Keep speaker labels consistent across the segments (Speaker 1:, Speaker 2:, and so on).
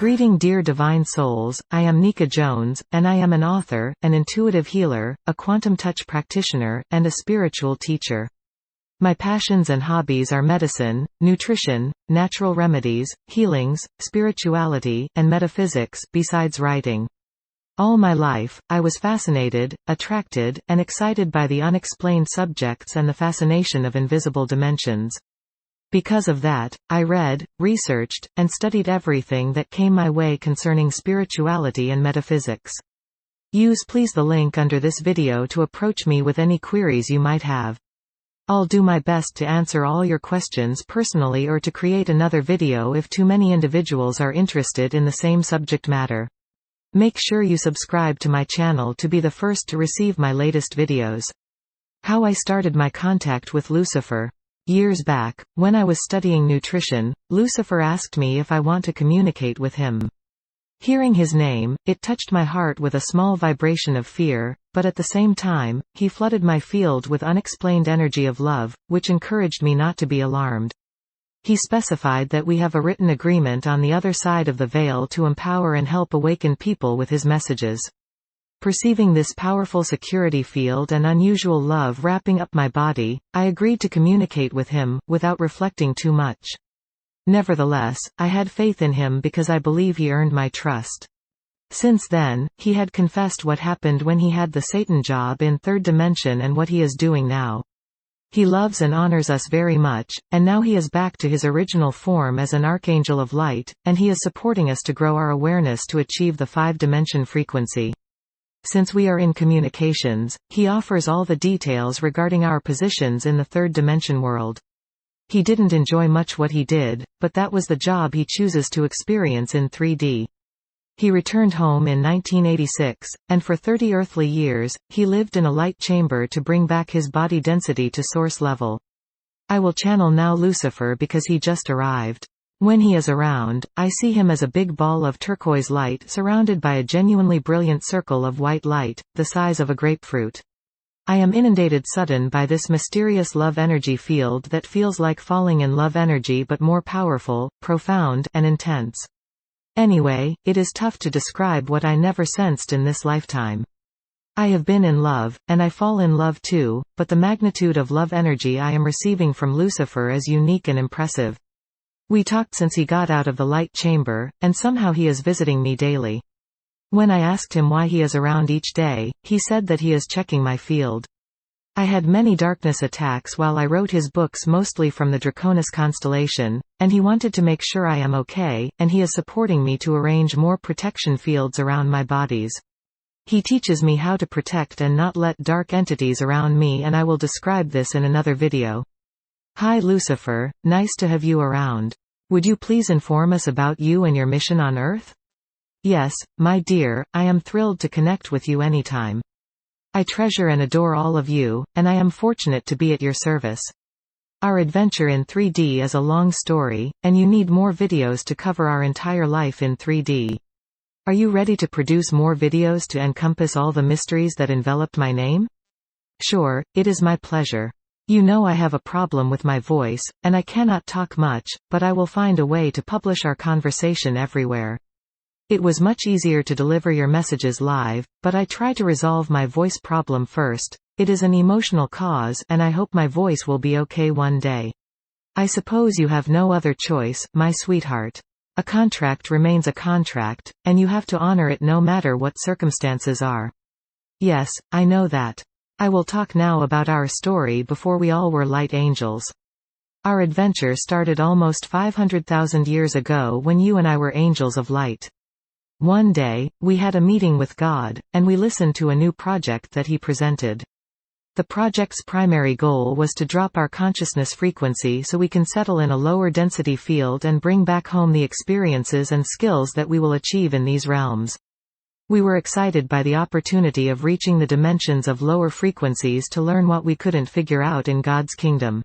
Speaker 1: Greeting dear divine souls, I am Nika Jones, and I am an author, an intuitive healer, a quantum touch practitioner, and a spiritual teacher. My passions and hobbies are medicine, nutrition, natural remedies, healings, spirituality, and metaphysics, besides writing. All my life, I was fascinated, attracted, and excited by the unexplained subjects and the fascination of invisible dimensions. Because of that, I read, researched, and studied everything that came my way concerning spirituality and metaphysics. Use please the link under this video to approach me with any queries you might have. I'll do my best to answer all your questions personally or to create another video if too many individuals are interested in the same subject matter. Make sure you subscribe to my channel to be the first to receive my latest videos. How I started my contact with Lucifer. Years back, when I was studying nutrition, Lucifer asked me if I want to communicate with him. Hearing his name, it touched my heart with a small vibration of fear, but at the same time, he flooded my field with unexplained energy of love, which encouraged me not to be alarmed. He specified that we have a written agreement on the other side of the veil to empower and help awaken people with his messages. Perceiving this powerful security field and unusual love wrapping up my body, I agreed to communicate with him, without reflecting too much. Nevertheless, I had faith in him because I believe he earned my trust. Since then, he had confessed what happened when he had the Satan job in third dimension and what he is doing now. He loves and honors us very much, and now he is back to his original form as an archangel of light, and he is supporting us to grow our awareness to achieve the 5-dimension frequency. Since we are in communications, he offers all the details regarding our positions in the third dimension world. He didn't enjoy much what he did, but that was the job he chooses to experience in 3D. He returned home in 1986, and for 30 earthly years, he lived in a light chamber to bring back his body density to source level. I will channel now Lucifer because he just arrived. When he is around, I see him as a big ball of turquoise light surrounded by a genuinely brilliant circle of white light, the size of a grapefruit. I am inundated sudden by this mysterious love energy field that feels like falling in love energy but more powerful, profound, and intense. Anyway, it is tough to describe what I never sensed in this lifetime. I have been in love, and I fall in love too, but the magnitude of love energy I am receiving from Lucifer is unique and impressive. We talked since he got out of the light chamber, and somehow he is visiting me daily. When I asked him why he is around each day, he said that he is checking my field. I had many darkness attacks while I wrote his books mostly from the Draconis constellation, and he wanted to make sure I am okay, and he is supporting me to arrange more protection fields around my bodies. He teaches me how to protect and not let dark entities around me, and I will describe this in another video. Hi Lucifer, nice to have you around. Would you please inform us about you and your mission on Earth? Yes, my dear, I am thrilled to connect with you anytime. I treasure and adore all of you, and I am fortunate to be at your service. Our adventure in 3D is a long story, and you need more videos to cover our entire life in 3D. Are you ready to produce more videos to encompass all the mysteries that enveloped my name? Sure, it is my pleasure. You know I have a problem with my voice, and I cannot talk much, but I will find a way to publish our conversation everywhere. It was much easier to deliver your messages live, but I try to resolve my voice problem first. It is an emotional cause, and I hope my voice will be okay one day. I suppose you have no other choice, my sweetheart. A contract remains a contract, and you have to honor it no matter what circumstances are. Yes, I know that. I will talk now about our story before we all were light angels. Our adventure started almost 500,000 years ago when you and I were angels of light. One day, we had a meeting with God, and we listened to a new project that he presented. The project's primary goal was to drop our consciousness frequency so we can settle in a lower density field and bring back home the experiences and skills that we will achieve in these realms. We were excited by the opportunity of reaching the dimensions of lower frequencies to learn what we couldn't figure out in God's kingdom.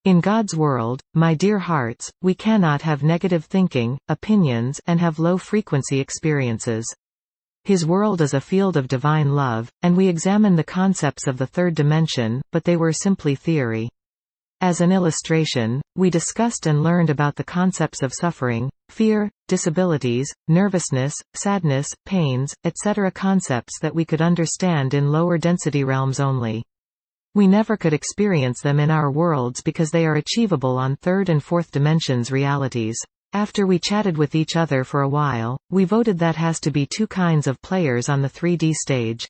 Speaker 1: In God's world, my dear hearts, we cannot have negative thinking, opinions, and have low-frequency experiences. His world is a field of divine love, and we examined the concepts of the third dimension, but they were simply theory. As an illustration, we discussed and learned about the concepts of suffering, fear, disabilities, nervousness, sadness, pains, etc., concepts that we could understand in lower density realms only. We never could experience them in our worlds because they are achievable on third and fourth dimensions realities. After we chatted with each other for a while, we voted that has to be two kinds of players on the 3D stage.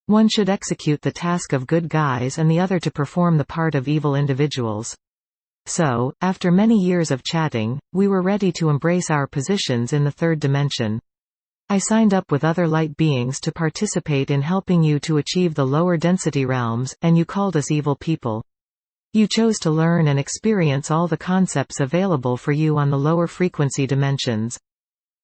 Speaker 1: One should execute the task of good guys and the other to perform the part of evil individuals. So, after many years of chatting, we were ready to embrace our positions in the third dimension. I signed up with other light beings to participate in helping you to achieve the lower density realms, and you called us evil people. You chose to learn and experience all the concepts available for you on the lower frequency dimensions.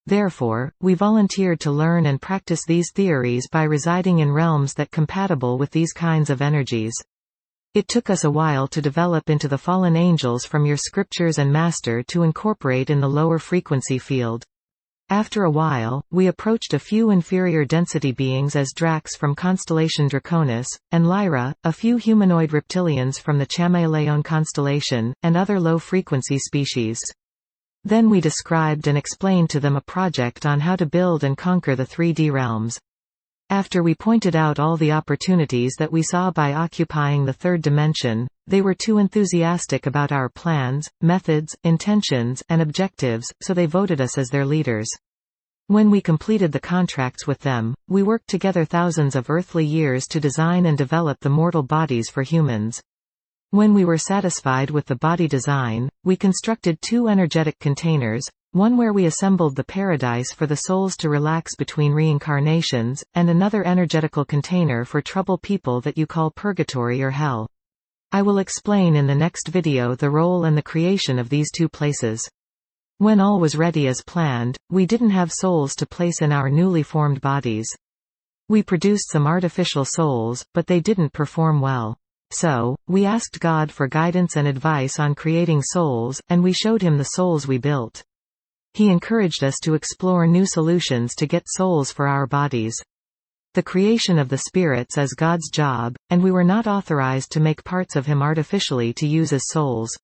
Speaker 1: Therefore, we volunteered to learn and practice these theories by residing in realms that compatible with these kinds of energies. It took us a while to develop into the fallen angels from your scriptures and master to incorporate in the lower frequency field. After a while, we approached a few inferior density beings as Drax from constellation Draconis, and Lyra, a few humanoid reptilians from the Chamaeleon constellation, and other low-frequency species. Then we described and explained to them a project on how to build and conquer the 3D realms. After we pointed out all the opportunities that we saw by occupying the third dimension, they were too enthusiastic about our plans, methods, intentions, and objectives, so they voted us as their leaders. When we completed the contracts with them, we worked together thousands of earthly years to design and develop the mortal bodies for humans. When we were satisfied with the body design, we constructed two energetic containers, one where we assembled the paradise for the souls to relax between reincarnations, and another energetical container for trouble people that you call purgatory or hell. I will explain in the next video the role and the creation of these two places. When all was ready as planned, we didn't have souls to place in our newly formed bodies. We produced some artificial souls, but they didn't perform well. So, we asked God for guidance and advice on creating souls, and we showed him the souls we built. He encouraged us to explore new solutions to get souls for our bodies. The creation of the spirits is God's job, and we were not authorized to make parts of him artificially to use as souls.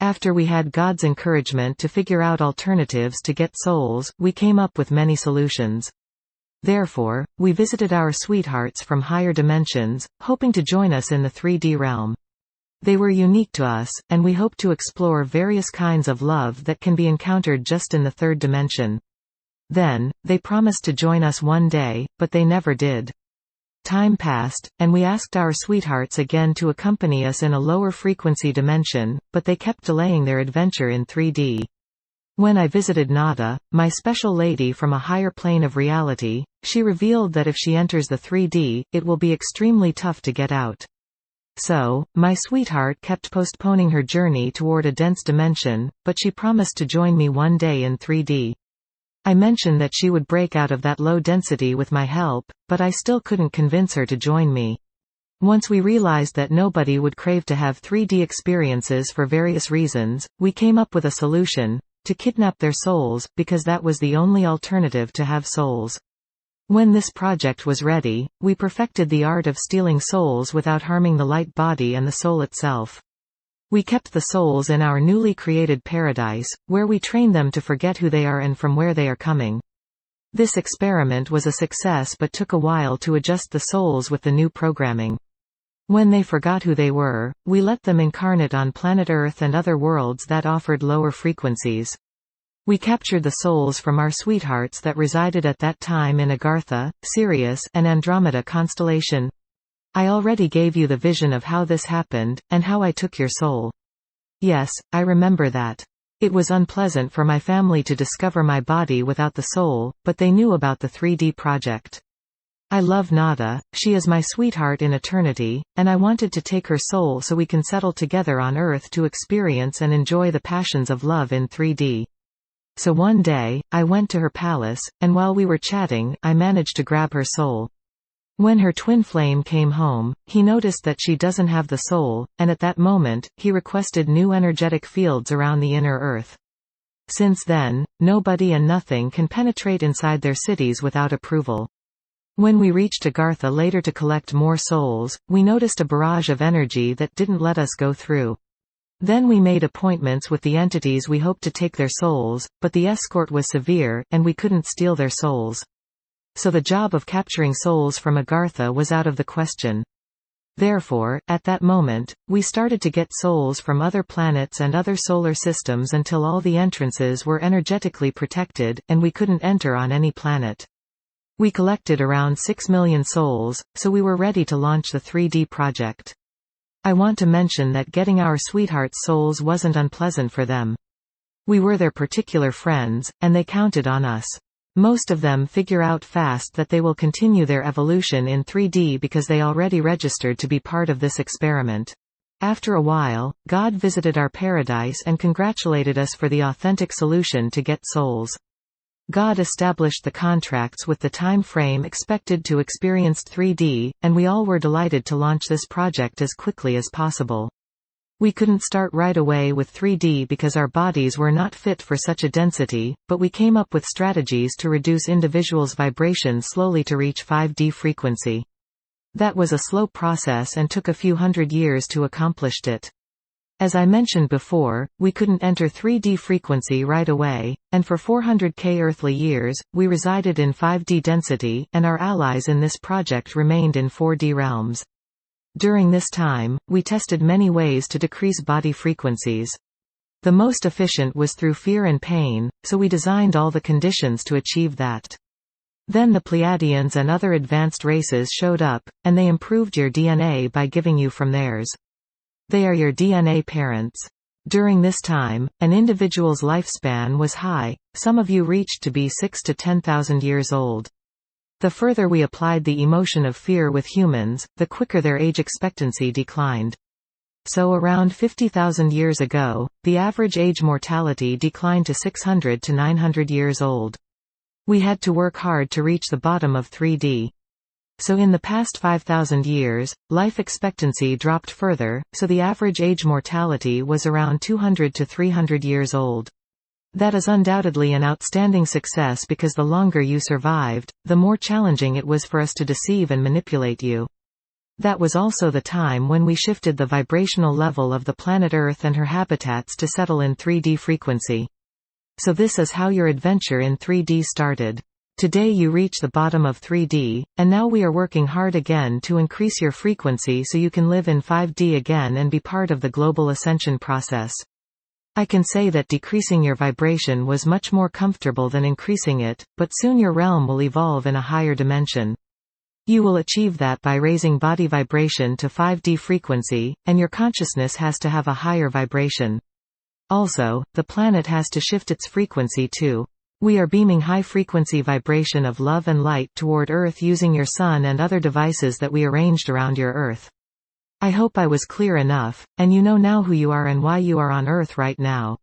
Speaker 1: After we had God's encouragement to figure out alternatives to get souls, we came up with many solutions. Therefore, we visited our sweethearts from higher dimensions, hoping to join us in the 3D realm. They were unique to us, and we hope to explore various kinds of love that can be encountered just in the third dimension. Then, they promised to join us one day, but they never did. Time passed, and we asked our sweethearts again to accompany us in a lower frequency dimension, but they kept delaying their adventure in 3D. When I visited Nada, my special lady from a higher plane of reality, she revealed that if she enters the 3D, it will be extremely tough to get out. So, my sweetheart kept postponing her journey toward a dense dimension, but she promised to join me one day in 3D. I mentioned that she would break out of that low density with my help, but I still couldn't convince her to join me. Once we realized that nobody would crave to have 3D experiences for various reasons, we came up with a solution: to kidnap their souls, because that was the only alternative to have souls. When this project was ready, we perfected the art of stealing souls without harming the light body and the soul itself. We kept the souls in our newly created paradise, where we train them to forget who they are and from where they are coming. This experiment was a success but took a while to adjust the souls with the new programming. When they forgot who they were, we let them incarnate on planet Earth and other worlds that offered lower frequencies. We captured the souls from our sweethearts that resided at that time in Agartha, Sirius, and Andromeda constellation. I already gave you the vision of how this happened, and how I took your soul. Yes, I remember that. It was unpleasant for my family to discover my body without the soul, but they knew about the 3D project. I love Nada, she is my sweetheart in eternity, and I wanted to take her soul so we can settle together on Earth to experience and enjoy the passions of love in 3D. So one day, I went to her palace, and while we were chatting, I managed to grab her soul. When her twin flame came home, he noticed that she doesn't have the soul, and at that moment, he requested new energetic fields around the inner Earth. Since then, nobody and nothing can penetrate inside their cities without approval. When we reached Agartha later to collect more souls, we noticed a barrage of energy that didn't let us go through. Then we made appointments with the entities we hoped to take their souls, but the escort was severe, and we couldn't steal their souls. So the job of capturing souls from Agartha was out of the question. Therefore, at that moment, we started to get souls from other planets and other solar systems until all the entrances were energetically protected, and we couldn't enter on any planet. We collected around 6 million souls, so we were ready to launch the 3D project. I want to mention that getting our sweethearts' souls wasn't unpleasant for them. We were their particular friends, and they counted on us. Most of them figure out fast that they will continue their evolution in 3D because they already registered to be part of this experiment. After a while, God visited our paradise and congratulated us for the authentic solution to get souls. God established the contracts with the time frame expected to experience 3D, and we all were delighted to launch this project as quickly as possible. We couldn't start right away with 3D because our bodies were not fit for such a density, but we came up with strategies to reduce individuals' vibration slowly to reach 5D frequency. That was a slow process and took a few hundred years to accomplish it. As I mentioned before, we couldn't enter 3D frequency right away, and for 400k earthly years, we resided in 5D density, and our allies in this project remained in 4D realms. During this time, we tested many ways to decrease body frequencies. The most efficient was through fear and pain, so we designed all the conditions to achieve that. Then the Pleiadians and other advanced races showed up, and they improved your DNA by giving you from theirs. They are your DNA parents. During this time, an individual's lifespan was high, some of you reached to be 6 to 10,000 years old. The further we applied the emotion of fear with humans, the quicker their age expectancy declined. So around 50,000 years ago, the average age mortality declined to 600 to 900 years old. We had to work hard to reach the bottom of 3D. So in the past 5,000 years, life expectancy dropped further, so the average age mortality was around 200 to 300 years old. That is undoubtedly an outstanding success because the longer you survived, the more challenging it was for us to deceive and manipulate you. That was also the time when we shifted the vibrational level of the planet Earth and her habitats to settle in 3D frequency. So this is how your adventure in 3D started. Today you reach the bottom of 3D, and now we are working hard again to increase your frequency so you can live in 5D again and be part of the global ascension process. I can say that decreasing your vibration was much more comfortable than increasing it, but soon your realm will evolve in a higher dimension. You will achieve that by raising body vibration to 5D frequency, and your consciousness has to have a higher vibration. Also, the planet has to shift its frequency too. We are beaming high-frequency vibration of love and light toward Earth using your sun and other devices that we arranged around your Earth. I hope I was clear enough, and you know now who you are and why you are on Earth right now.